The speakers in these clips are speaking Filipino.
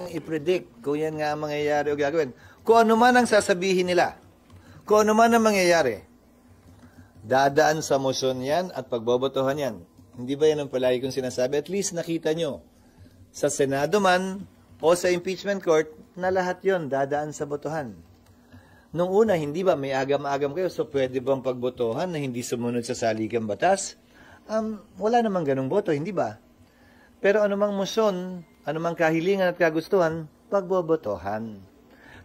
i-predict kung yan nga ang mangyayari o gagawin. Kung ano man ang sasabihin nila, kung ano man ang mangyayari, dadaan sa motion yan at pagbobotohan yan. Hindi ba yan ang palagi kong sinasabi? At least nakita nyo, sa Senado man o sa impeachment court, na lahat yon dadaan sa botohan. Nung una, hindi ba may agam-agam kayo, so pwede bang pagbotohan na hindi sumunod sa saligang batas? Wala namang ganung boto, hindi ba? Pero anumang motion, anumang kahilingan at kagustuhan, pagbobotohan.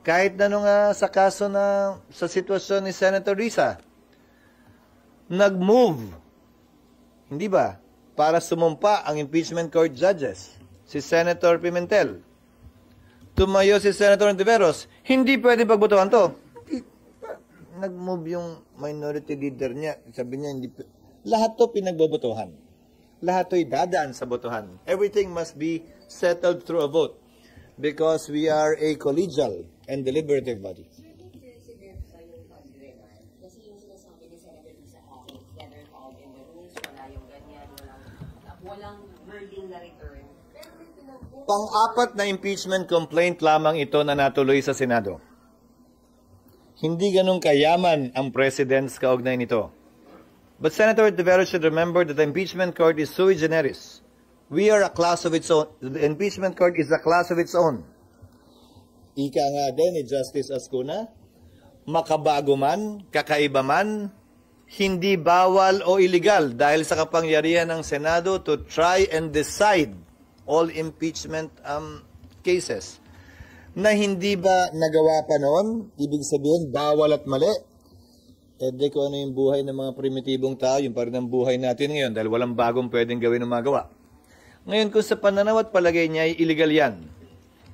Kahit na nung sa kaso na sa sitwasyon ni Senator Risa, nag-move, hindi ba, para sumumpa ang impeachment court judges, si Senator Pimentel. Tumayo si Senator Ontiveros, hindi pwede pagbotohan to. Nag-move yung minority leader niya, sabi niya, hindi, lahat to pinagbobotohan. Lahat to'y dadaan sa botohan. Everything must be settled through a vote because we are a collegial and deliberative body. Pang-apat na impeachment complaint lamang ito na natuloy sa Senado. Hindi ganun kayaman ang President's kaugnay nito. But Senator Ontiveros should remember that the impeachment court is sui generis. We are a class of its own. The impeachment court is a class of its own. Ika nga din ni Justice Ascuna, makabago man, kakaiba man, hindi bawal o illegal dahil sa kapangyarihan ng Senado to try and decide all impeachment cases. Na hindi ba nagawa pa noon, ibig sabihin bawal at mali. Di ko ano yung buhay ng mga primitibong tao, yung parang ng buhay natin ngayon dahil walang bagong pwedeng gawin o magawa. Ngayon kung sa pananaw at palagay niya ay illegal yan,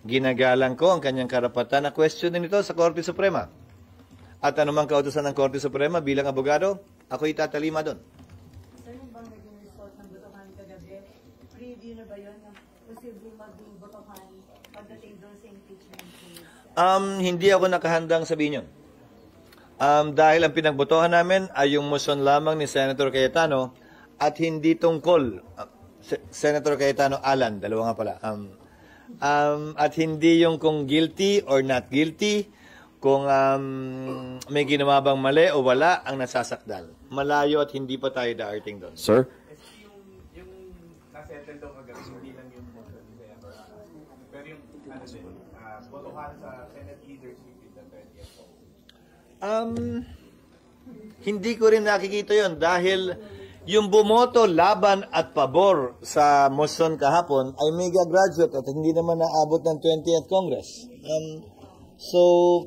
ginagalang ko ang kanyang karapatan na questionin ito sa Korte Suprema. At anumang kautusan ng Korte Suprema bilang abogado, ako'y tatalima doon. Sir, yung bang naging result ng botohan kagabi, preview na ba yun ng posibleng maging botohan pagdating doon sa impeachment case? Hindi ako nakahandang sabihin yun. Dahil ang pinagbotohan namin ay yung motion lamang ni Senator Cayetano at hindi tungkol, Senator Cayetano Alan, dalawa nga pala, at hindi yung kung guilty or not guilty, kung may ginawa bang mali o wala ang nasasakdal. Malayo at hindi pa tayo daarting doon. Sir? Yung nasettle daw kagabi, hindi lang yung motion ni Senator Alan. Pero yung botohan sa Senate leadership in the 30th. Hindi ko rin nakikita yon dahil yung bumoto laban at pabor sa motion kahapon ay mega graduate at hindi naman naabot ng 20th Congress. So,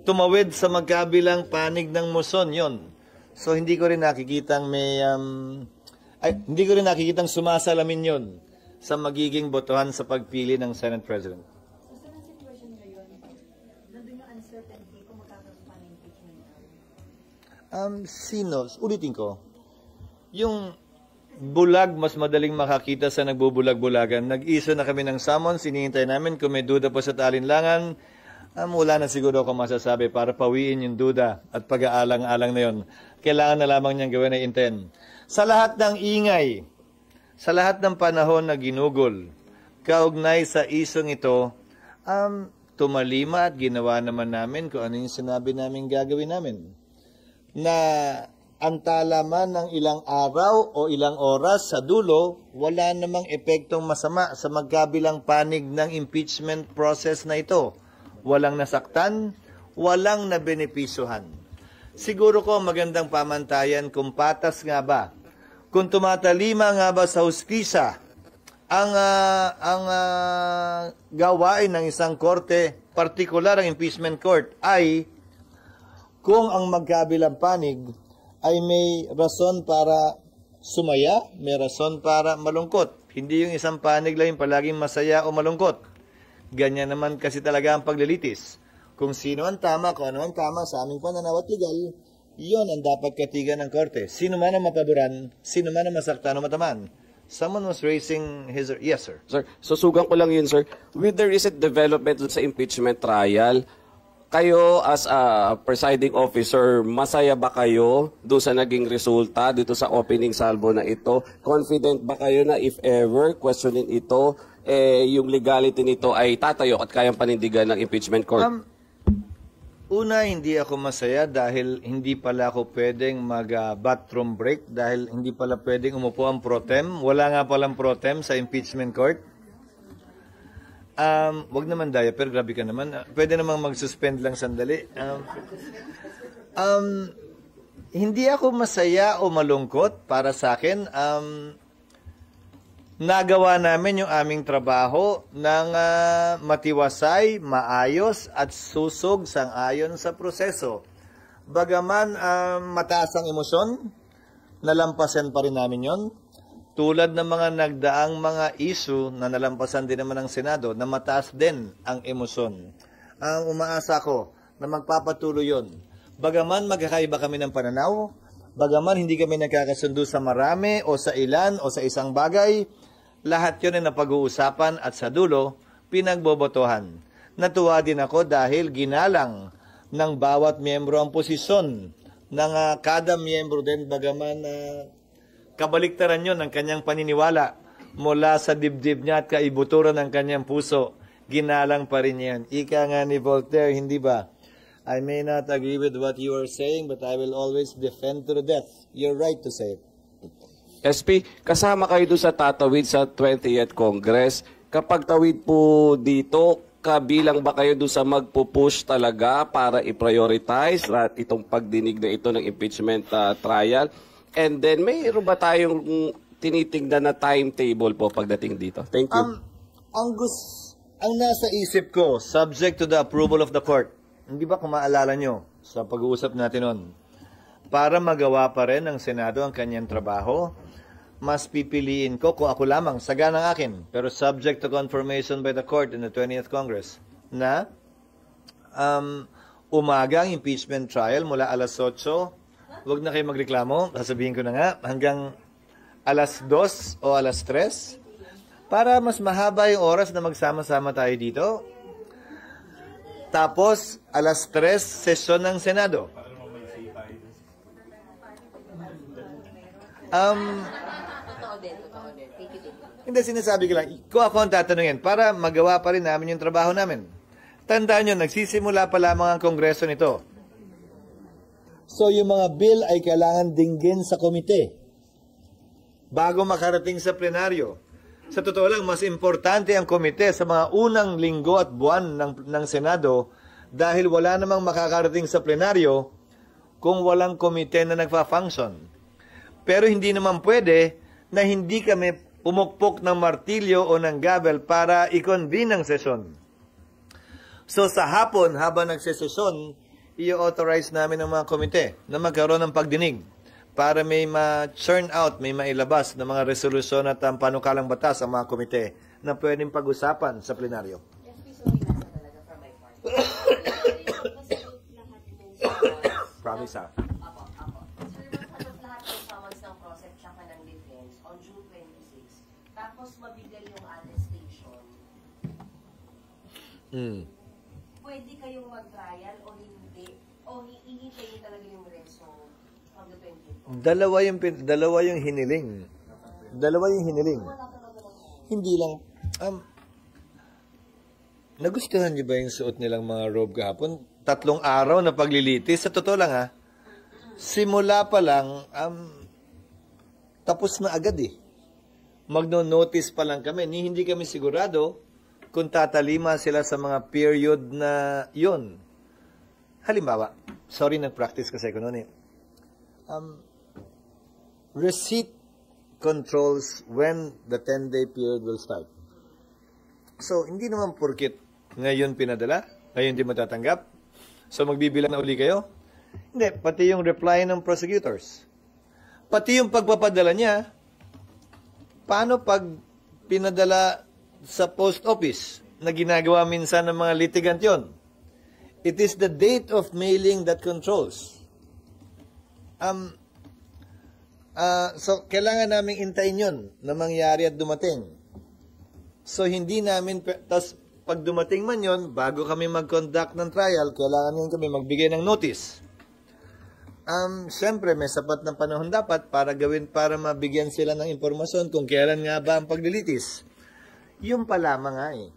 tumawid sa magkabilang panig ng motion yon. So, hindi ko rin nakikitang hindi ko rin nakikitang sumasalamin yon sa magiging botohan sa pagpili ng Senate President. So, sa sitwasyon ngayon, nandun yung uncertainty kung magkakaroon pa ng impeachment? Ulitin ko, yung bulag, mas madaling makakita sa nagbubulag-bulagan. Nag-iso na kami ng summons, sinihintay namin kung may duda pa sa talinlangan. Wala na siguro ako masasabi para pawiin yung duda at pag-aalang-alang na yun. Kailangan na lamang niyang gawin ay intent. Sa lahat ng ingay, sa lahat ng panahon na ginugol, kaugnay sa isong ito, tumalima at ginawa naman namin kung ano yung sinabi namin gagawin namin. Na ang talaman ng ilang araw o ilang oras sa dulo, wala namang epektong masama sa magkabilang panig ng impeachment process na ito. Walang nasaktan, walang nabenepisyuhan. Siguro ko magandang pamantayan kung patas nga ba, kung tumatalima nga ba sa hustisya ang gawain ng isang korte, partikular ang impeachment court, ay kung ang magkabilang panig ay may rason para sumaya, may rason para malungkot. Hindi yung isang panig lang yung palaging masaya o malungkot. Ganyan naman kasi talaga ang paglilitis. Kung sino ang tama, kung ano ang tama sa aming pananaw at legal, iyon ang dapat katigan ng korte. Sino man ang mapaboran, sino man ang masaktan o matamaan. Someone was raising his... Yes, sir. Sir, susugan ko lang yun, sir. With the recent development sa impeachment trial, kayo as a presiding officer, masaya ba kayo doon sa naging resulta dito sa opening salvo na ito? Confident ba kayo na if ever questionin ito, yung legality nito ay tatayo at kayang panindigan ng impeachment court? Una, hindi ako masaya dahil hindi pala ako pwedeng mag-bathroom break dahil hindi pala pwedeng umupo ang pro tem. Wala nga palang pro tem sa impeachment court. Wag naman diaper, grabe ka naman. Pwede namang mag-suspend lang sandali. Hindi ako masaya o malungkot para sa akin. Nagawa namin yung aming trabaho ng matiwasay, maayos at susog sang-ayon sa proseso. Bagaman mataas ang emosyon, nalampasan pa rin namin yon. Tulad ng mga nagdaang mga issue na nalampasan din naman ng Senado na mataas din ang emosyon. Umaasa ko na magpapatuloy yon. Bagaman magkakaiba kami ng pananaw, bagaman hindi kami nagkakasundo sa marami o sa ilan o sa isang bagay, lahat yun ay napag-uusapan at sa dulo, pinagbobotohan. Natuwa din ako dahil ginalang ng bawat miyembro ang posisyon ng kada miyembro din, bagaman kabaliktaran yun ng kanyang paniniwala mula sa dibdib niya at kaibuturan ng kanyang puso. Ginalang pa rin yan. Ika nga ni Voltaire, hindi ba? I may not agree with what you are saying, but I will always defend to the death. You're right to say it. SP, kasama kayo doon sa tatawid sa 20th Congress. Kapag tawid po dito, kabilang ba kayo doon sa magpupush talaga para i-prioritize itong pagdinig na ito ng impeachment trial? And then, mayroon ba tayong tinitingnan na timetable po pagdating dito? Thank you. Ang nasa isip ko, subject to the approval of the court, hindi ba kung maalala nyo sa pag-uusap natin nun, para magawa pa rin ng Senado ang kanyang trabaho, mas pipiliin ko kung ako lamang, saga ng akin, pero subject to confirmation by the court in the 20th Congress, na umagang impeachment trial mula alas 8, huwag na kayo magreklamo, sasabihin ko na nga, hanggang alas 2 o alas 3, para mas mahaba yung oras na magsama-sama tayo dito. Tapos, alas 3, sesyon ng Senado. Hindi, sinasabi ko lang, kung ako ang tatanungin, para magawa pa rin namin yung trabaho namin. Tandaan nyo, nagsisimula pa lamang ang kongreso nito. So, yung mga bill ay kailangan dinggin sa komite bago makarating sa plenaryo. Sa totoo lang, mas importante ang komite sa mga unang linggo at buwan ng Senado dahil wala namang makakarating sa plenaryo kung walang komite na nagfa-function. Pero hindi naman pwede na hindi kami pumukpok ng martilyo o ng gavel para i-convene ang sesyon. So sa hapon, habang nagsesesyon, i-authorize namin ng mga komite na magkaroon ng pagdinig para may ma-churn out, may mailabas ng mga resolusyon at panukalang batas ang mga komite na pwedeng pag-usapan sa plenaryo. Promise ha. Apo. Sir, lahat ng summons ng process tsaka ng defense on June 26, tapos mabigay yung attestation. Pwede kayong mag-trial o hindi? O hihintayin talaga yung reso from the 24? Dalawa yung hiniling. Hindi lang. Nagustuhan niyo ba yung suot nilang mga robe kahapon? 3 araw na paglilitis. Sa totoo lang ha, simula pa lang, tapos na agad eh. Magno-notice pa lang kami. Hindi kami sigurado kung tatalima sila sa mga period na yun. Halimbawa, sorry, nag-practice kasi ko noon eh. Receipt controls when the 10-day period will start. So, hindi naman porkit ngayon pinadala, ngayon di matatanggap. So, magbibilang na uli kayo? Hindi, pati yung reply ng prosecutors. Pati yung pagpapadala niya, paano pag pinadala sa post office na ginagawa minsan ng mga litigant yon? It is the date of mailing that controls. So, kailangan namin intayin yun na mangyari at dumating. So, hindi namin, tas pag dumating man yun, bago kami mag-conduct ng trial, kailangan yun kami magbigay ng notice. Siyempre, may sapat ng panahon dapat para mabigyan sila ng impormasyon kung kailan nga ba ang paglilitis. Yung pa lamang nga ubos